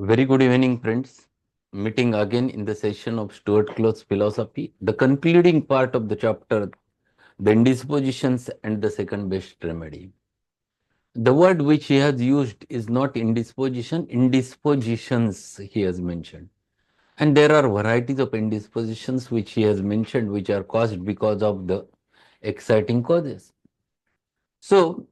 Very good evening, friends. Meeting again in the session of Stuart Close Philosophy, the concluding part of the chapter, the indispositions and the second best remedy. The word which he has used is not indisposition, indispositions he has mentioned. And there are varieties of indispositions which he has mentioned which are caused because of the exciting causes. So,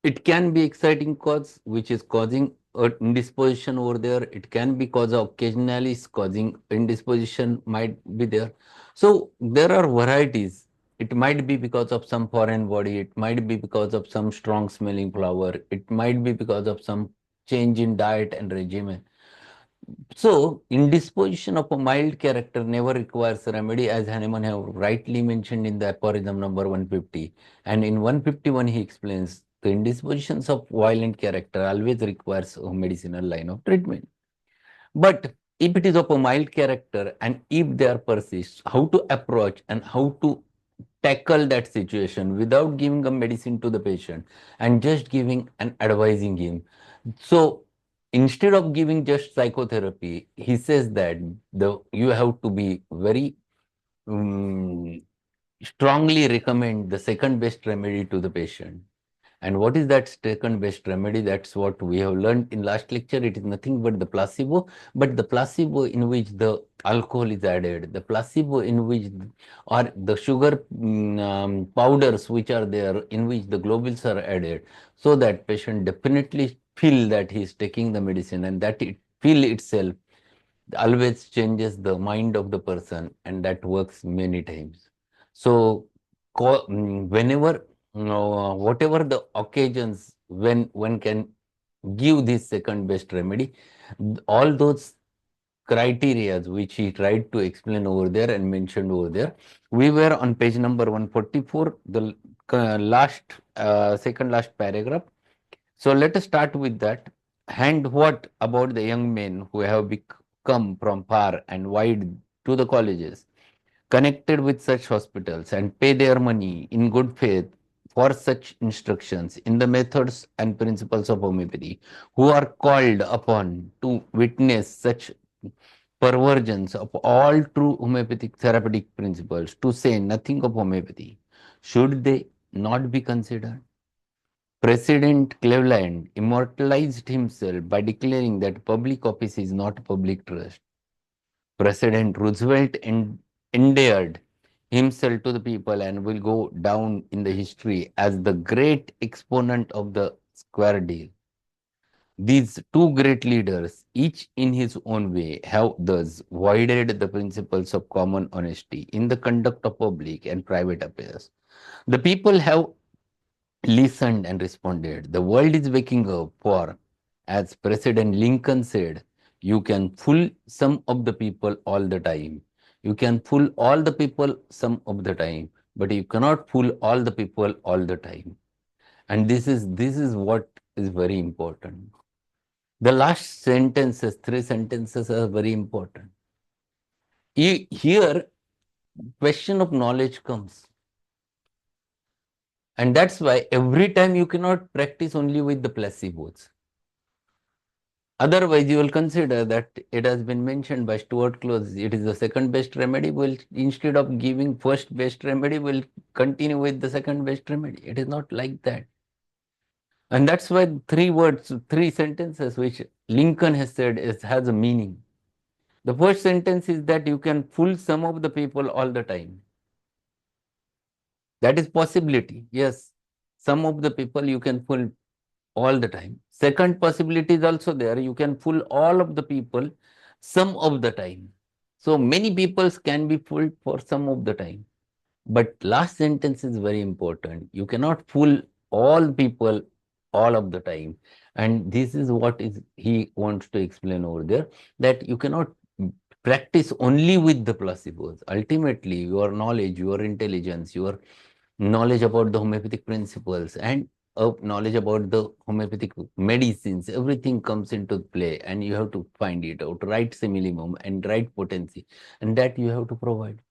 it can be exciting cause which is causing indisposition over there. It can be cause of occasionally is causing indisposition might be there. So there are varieties. It might be because of some foreign body. It might be because of some strong smelling flower. It might be because of some change in diet and regime. So, indisposition of a mild character never requires remedy, as Hahnemann have rightly mentioned in the aphorism number 150. And in 151, he explains the indispositions of violent character always requires a medicinal line of treatment. But if it is of a mild character and if there persists, how to approach and how to tackle that situation without giving a medicine to the patient and just giving and advising him. So instead of giving just psychotherapy, he says that you have to be very um, strongly recommend the second best remedy to the patient. And what is that second best remedy? That's what we have learned in last lecture. It is nothing but the placebo, but the placebo in which the alcohol is added, the placebo in which or the sugar powders which are there in which the globules are added, so that patient definitely feel that he is taking the medicine and that it feel itself always changes the mind of the person, and that works many times. So whenever whatever the occasions when one can give this second best remedy, all those criteria which he tried to explain over there and mentioned over there. We were on page number 144, the last second last paragraph. So let us start with that. And what about the young men who have come from far and wide to the colleges, connected with such hospitals, and pay their money in good faith for such instructions in the methods and principles of homeopathy, who are called upon to witness such perversions of all true homeopathic therapeutic principles, to say nothing of homeopathy? Should they not be considered? President Cleveland immortalized himself by declaring that public office is not public trust. President Roosevelt endeared himself to the people and will go down in the history as the great exponent of the square deal. These two great leaders, each in his own way, have thus voided the principles of common honesty in the conduct of public and private affairs. The people have listened and responded. The world is waking up, for, as President Lincoln said, you can fool some of the people all the time. You can fool all the people some of the time, but you cannot fool all the people all the time. And this is what is very important. The last sentences, three sentences are very important. Here, question of knowledge comes. And that's why every time you cannot practice only with the placebos. Otherwise, you will consider that it has been mentioned by Stuart Close, it is the second best remedy. Will instead of giving first best remedy, will continue with the second best remedy. It is not like that. And that's why three words, three sentences which Lincoln has said has a meaning. The first sentence is that you can fool some of the people all the time. That is possibility. Yes, some of the people you can fool all the time. Second possibility is also there. You can fool all of the people some of the time. So many people can be fooled for some of the time. But last sentence is very important. You cannot fool all people all of the time. And this is what is he wants to explain over there, that you cannot practice only with the placebos. Ultimately, your knowledge, your intelligence, your knowledge about the homeopathic principles and knowledge about the homeopathic medicines, everything comes into play, and you have to find it out, right simillimum and right potency, and that you have to provide.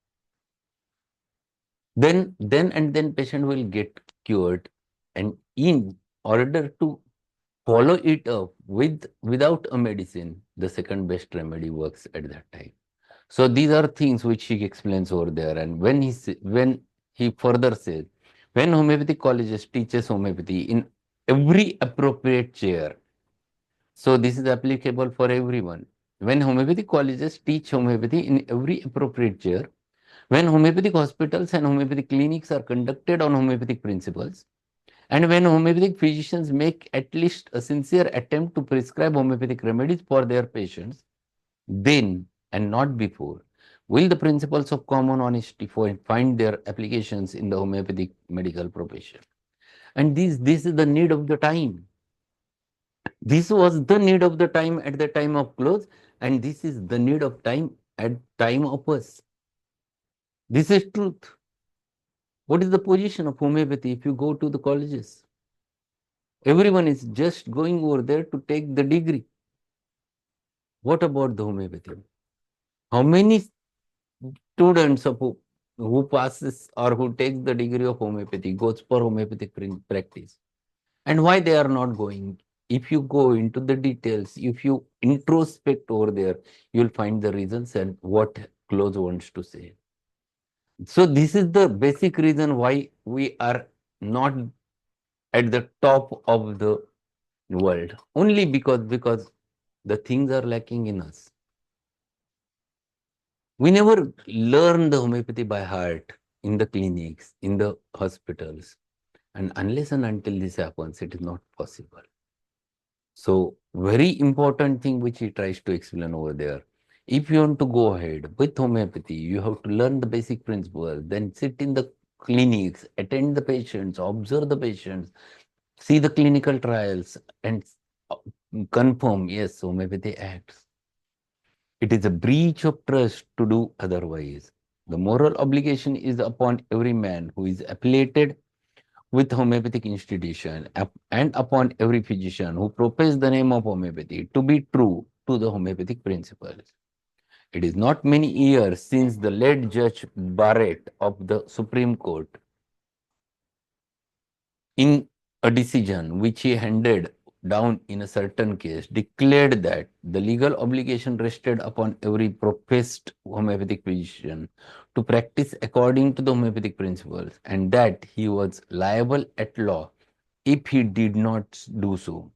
Then patient will get cured, and in order to follow it up without a medicine, the second best remedy works at that time. So these are things which he explains over there. And when he further says, when homeopathic colleges teaches homeopathy in every appropriate chair, so this is applicable for everyone. When homeopathic colleges teach homeopathy in every appropriate chair, when homeopathic hospitals and homeopathic clinics are conducted on homeopathic principles, and when homeopathic physicians make at least a sincere attempt to prescribe homeopathic remedies for their patients, then and not before will the principles of common honesty find their applications in the homeopathic medical profession. And this is the need of the time. This was the need of the time at the time of Close, and this is the need of time at time of us. This is truth. What is the position of homeopathy if you go to the colleges? Everyone is just going over there to take the degree. What about the homeopathy? How many students who passes or who takes the degree of homeopathy goes for homeopathic practice? And why they are not going? If you go into the details, if you introspect over there, you'll find the reasons and what Close wants to say. So this is the basic reason why we are not at the top of the world, only because the things are lacking in us. We never learn the homeopathy by heart in the clinics, in the hospitals, and unless and until this happens, it is not possible. So very important thing which he tries to explain over there. If you want to go ahead with homeopathy, you have to learn the basic principles, then sit in the clinics, attend the patients, observe the patients, see the clinical trials, and confirm, yes, homeopathy acts. It is a breach of trust to do otherwise. The moral obligation is upon every man who is affiliated with homeopathic institution and upon every physician who professes the name of homeopathy to be true to the homeopathic principles. It is not many years since the late Judge Barrett of the Supreme Court, in a decision which he handed down in a certain case, declared that the legal obligation rested upon every professed homeopathic physician to practice according to the homeopathic principles, and that he was liable at law if he did not do so.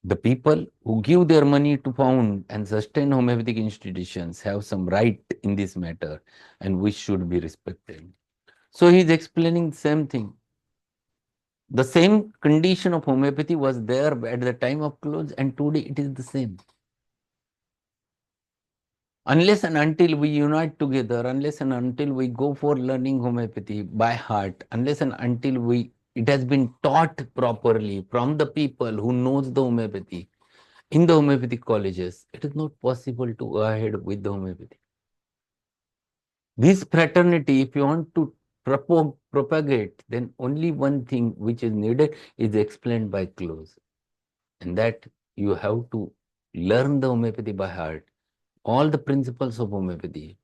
The people who give their money to found and sustain homeopathic institutions have some right in this matter, and which should be respected. So he is explaining the same thing. The same condition of homeopathy was there at the time of Close, and today it is the same. Unless and until we unite together, unless and until we go for learning homeopathy by heart, unless and until it has been taught properly from the people who knows the homeopathy in the homeopathic colleges, it is not possible to go ahead with the homeopathy. This fraternity, if you want to propagate, then only one thing which is needed is explained by Close, and that you have to learn the homeopathy by heart, all the principles of homeopathy,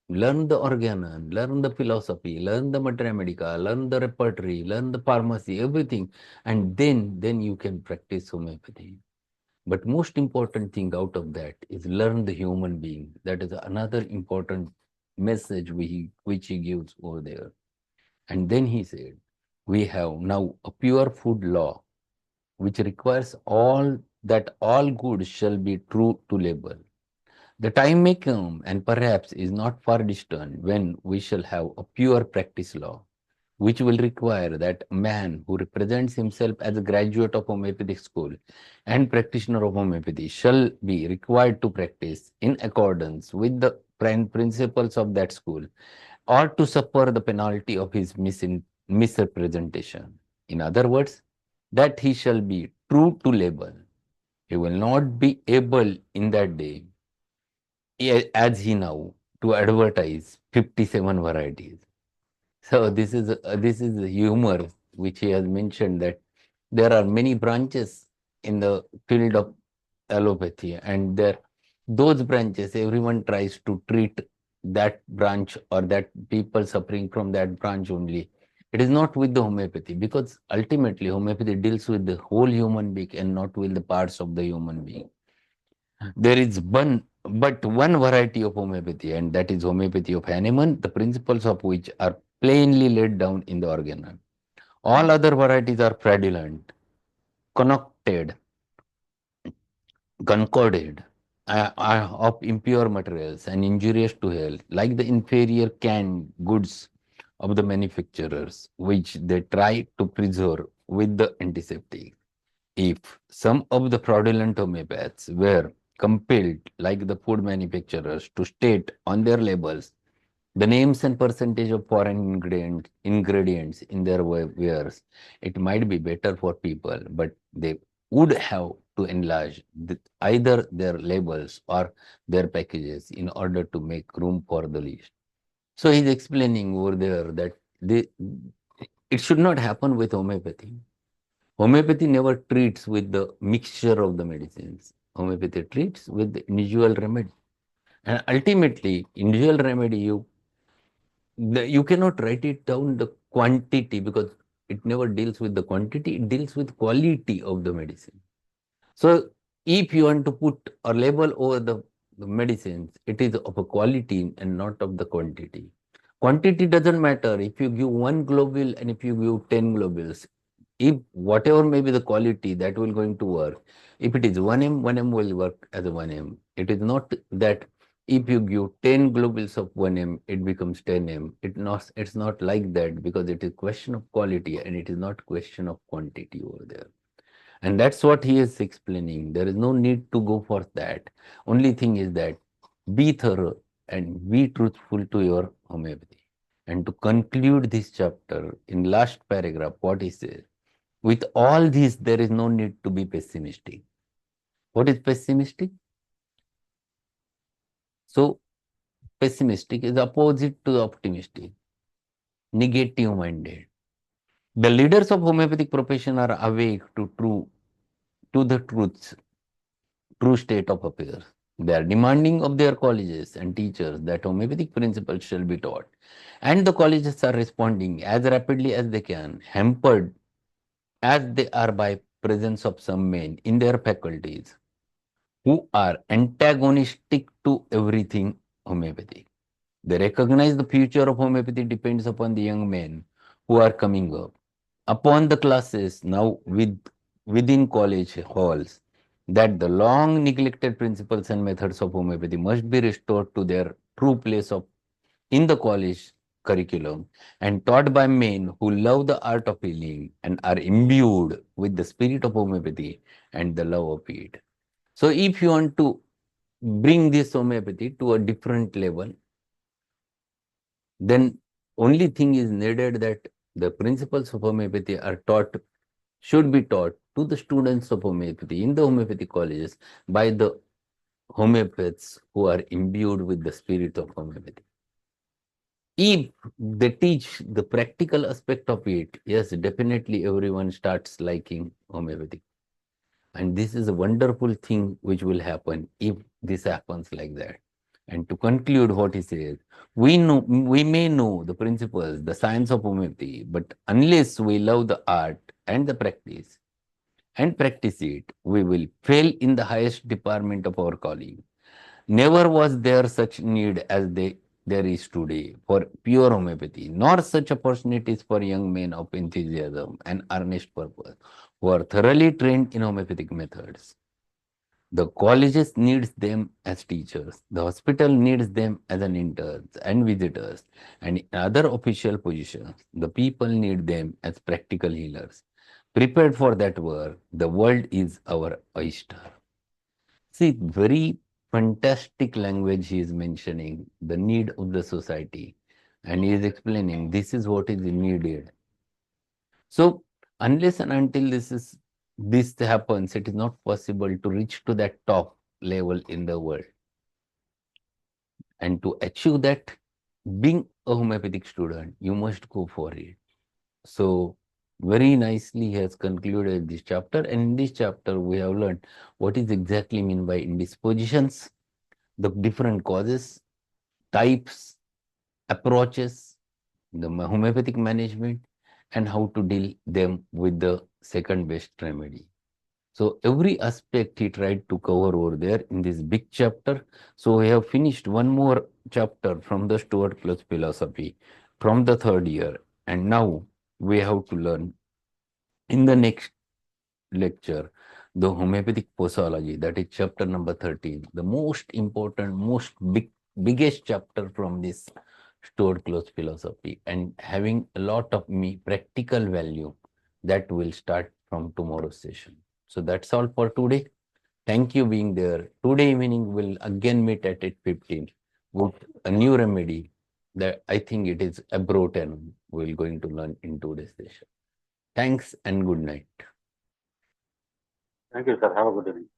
learn the organon, learn the philosophy, learn the materia medica, learn the repertory, learn the pharmacy, everything, and then you can practice homeopathy. But most important thing out of that is learn the human being. That is another important message which he gives over there. And then he said, we have now a pure food law which requires all goods shall be true to label. The time may come, and perhaps is not far distant, when we shall have a pure practice law, which will require that a man who represents himself as a graduate of homeopathic school and practitioner of homeopathy shall be required to practice in accordance with the principles of that school, or to suffer the penalty of his misrepresentation. In other words, that he shall be true to label. He will not be able in that day, as he now, to advertise 57 varieties. So this is the humor which he has mentioned, that there are many branches in the field of allopathy, and those branches, everyone tries to treat that branch or that people suffering from that branch only. It is not with the homeopathy, because ultimately homeopathy deals with the whole human being and not with the parts of the human being. There is one variety of homeopathy, and that is homeopathy of Hahnemann, the principles of which are plainly laid down in the Organon. All other varieties are fraudulent, concocted, concorded, of impure materials and injurious to health, like the inferior canned goods of the manufacturers, which they try to preserve with the antiseptic. If some of the fraudulent homeopaths were compelled, like the food manufacturers, to state on their labels the names and percentage of foreign ingredients in their wares, it might be better for people, but they would have to enlarge either their labels or their packages in order to make room for the list. So he's explaining over there that it should not happen with homeopathy. Homeopathy never treats with the mixture of the medicines. Homeopathy treats with the individual remedy. And ultimately, individual remedy, you cannot write it down the quantity, because it never deals with the quantity, it deals with quality of the medicine. So if you want to put a label over the medicines, it is of a quality and not of the quantity. Quantity doesn't matter if you give one globule and if you give 10 globules. If whatever may be the quality, that will going to work. If it is 1 m, 1 m will work as a 1 m. It is not that if you give 10 globules of 1 m, it becomes 10 m. It's not like that, because it is question of quality and it is not question of quantity over there. And that's what he is explaining. There is no need to go for that. Only thing is that be thorough and be truthful to your homeopathy. And to conclude this chapter, in last paragraph, what he says, with all this, there is no need to be pessimistic. What is pessimistic? So, pessimistic is opposite to optimistic, negative minded. The leaders of homeopathic profession are awake to the true state of affairs. They are demanding of their colleges and teachers that homeopathic principles shall be taught. And the colleges are responding as rapidly as they can, hampered as they are by presence of some men in their faculties who are antagonistic to everything homeopathic. They recognize the future of homeopathy depends upon the young men who are coming up, upon the classes now within college halls, that the long neglected principles and methods of homeopathy must be restored to their true place of in the college curriculum and taught by men who love the art of healing and are imbued with the spirit of homeopathy and the love of it. So if you want to bring this homeopathy to a different level, then only thing is needed that the principles of homeopathy are taught, should be taught to the students of homeopathy in the homeopathic colleges by the homeopaths who are imbued with the spirit of homeopathy. If they teach the practical aspect of it, yes, definitely everyone starts liking homeopathy. And this is a wonderful thing which will happen if this happens like that. And to conclude what he says, we may know the principles, the science of homeopathy, but unless we love the art and the practice and practice it, we will fail in the highest department of our calling. Never was there such need as there is today for pure homeopathy, nor such opportunities for young men of enthusiasm and earnest purpose who are thoroughly trained in homeopathic methods. The colleges needs them as teachers. The hospital needs them as an interns and visitors, and in other official positions, the people need them as practical healers. Prepared for that work, the world is our oyster. See, very fantastic language he is mentioning, the need of the society. And he is explaining this is what is needed. So, unless and until this happens, it is not possible to reach to that top level in the world. And to achieve that, being a homeopathic student, you must go for it. So, very nicely he has concluded this chapter. And in this chapter, we have learned what is exactly meant by indispositions, the different causes, types, approaches, the homeopathic management, and how to deal them with the second best remedy. So every aspect he tried to cover over there in this big chapter. So we have finished one more chapter from the Stuart Close philosophy from the third year, and now we have to learn in the next lecture the homeopathic posology, that is chapter number 13, the most important, biggest chapter from this Stuart Close philosophy, and having a lot of practical value that will start from tomorrow's session. So that's all for today. Thank you being there. Today evening we'll again meet at 8:15 with a new remedy that I think it is abrotenum we're going to learn in today's session. Thanks and good night. Thank you, sir. Have a good evening.